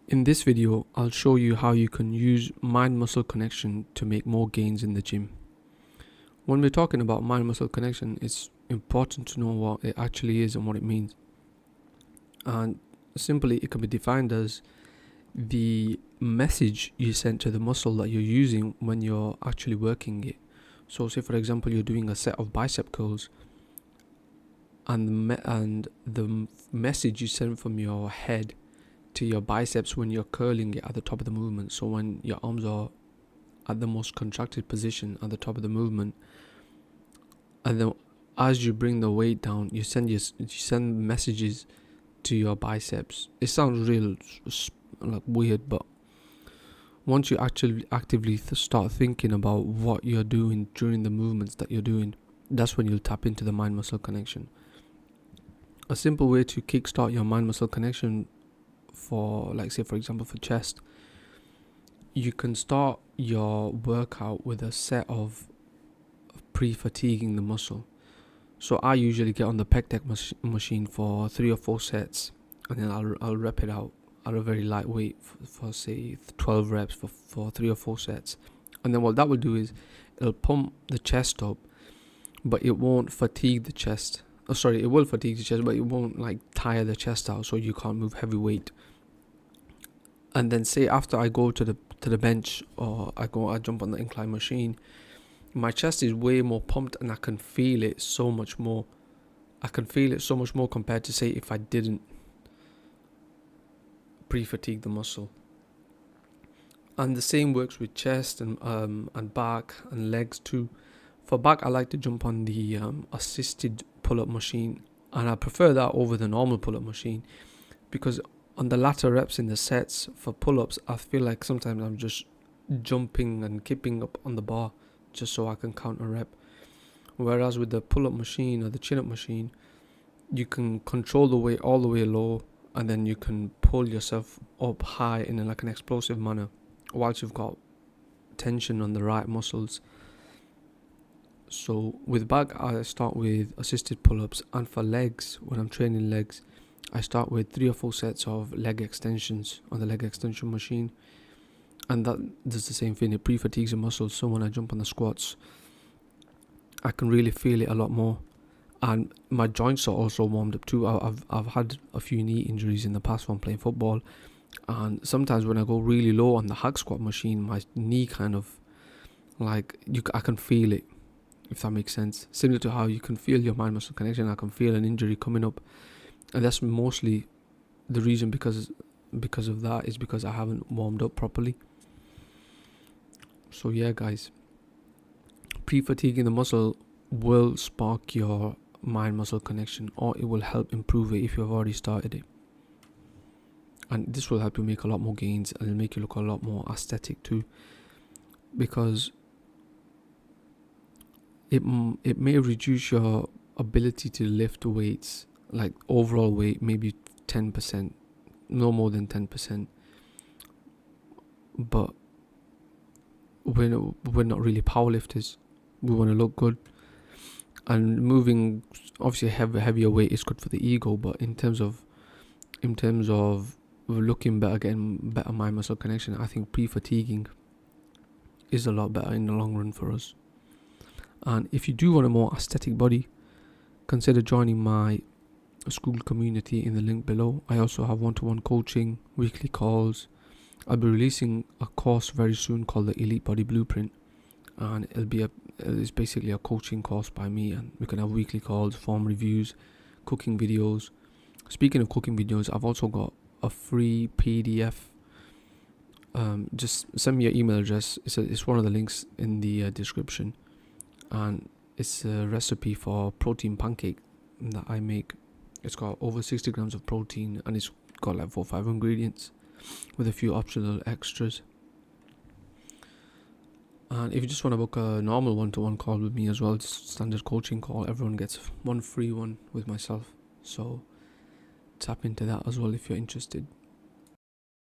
In this video, I'll show you how you can use mind-muscle connection to make more gains in the gym. When we're talking about mind-muscle connection, it's important to know what it actually is and what it means. And simply, it can be defined as the message you send to the muscle that you're using when you're actually working it. So say for example, you're doing a set of bicep curls, and the message you send from your head to your biceps when you're curling it at the top of the movement. So when your arms are at the most contracted position at the top of the movement, and then as you bring the weight down, you send messages to your biceps. It sounds real like weird, but once you actually actively start thinking about what you're doing during the movements that you're doing, that's when you'll tap into the mind-muscle connection. A simple way to kickstart your mind-muscle connection for, like, say for example, for chest, you can start your workout with a set of pre-fatiguing the muscle. So I usually get on the pec deck machine for 3 or 4 sets, and then I'll rep it out at a very light weight for say 12 reps for 3 or 4 sets. And then what that will do is it'll pump the chest up, but it won't fatigue the chest. It will fatigue the chest, but it won't like tire the chest out so you can't move heavy weight. And then say after I go to the bench, or I jump on the incline machine, my chest is way more pumped and I can feel it so much more. I can feel it so much more compared to say if I didn't pre-fatigue the muscle. And the same works with chest and back and legs too. For back, I like to jump on the assisted pull-up machine, and I prefer that over the normal pull-up machine, because on the latter reps in the sets for pull-ups, I feel like sometimes I'm just jumping and keeping up on the bar just so I can count a rep. Whereas with the pull-up machine or the chin-up machine, you can control the weight all the way low, and then you can pull yourself up high in an explosive manner whilst you've got tension on the right muscles. So with back, I start with assisted pull-ups, and for legs, when I'm training legs, I start with 3 or 4 sets of leg extensions on the leg extension machine, and that does the same thing. It pre-fatigues the muscles, so when I jump on the squats, I can really feel it a lot more, and my joints are also warmed up too. I've had a few knee injuries in the past from playing football, and sometimes when I go really low on the hack squat machine, my knee kind of I can feel it, if that makes sense. Similar to how you can feel your mind-muscle connection, I can feel an injury coming up, and that's mostly the reason because of that is because I haven't warmed up properly. So yeah, guys, pre-fatiguing the muscle will spark your mind-muscle connection, or it will help improve it if you've already started it. And this will help you make a lot more gains, and it'll make you look a lot more aesthetic too, because it may reduce your ability to lift weights, like overall weight, maybe 10%, no more than 10%. But we're not really powerlifters. We want to look good, and moving obviously heavier weight is good for the ego. But in terms of looking better, getting better mind muscle connection, I think pre-fatiguing is a lot better in the long run for us. And if you do want a more aesthetic body, consider joining my Skool community in the link below. I also have one-to-one coaching, weekly calls. I'll be releasing a course very soon called the Elitebody Blueprint, and it's basically a coaching course by me, and we can have weekly calls, form reviews, cooking videos. Speaking of cooking videos, I've also got a free PDF. Just send me your email address. It's one of the links in the description, and it's a recipe for protein pancake that I make. It's got over 60 grams of protein, and it's got like 4 or 5 ingredients with a few optional extras. And if you just want to book a normal one-to-one call with me as well, just standard coaching call, everyone gets one free one with myself. So tap into that as well if you're interested.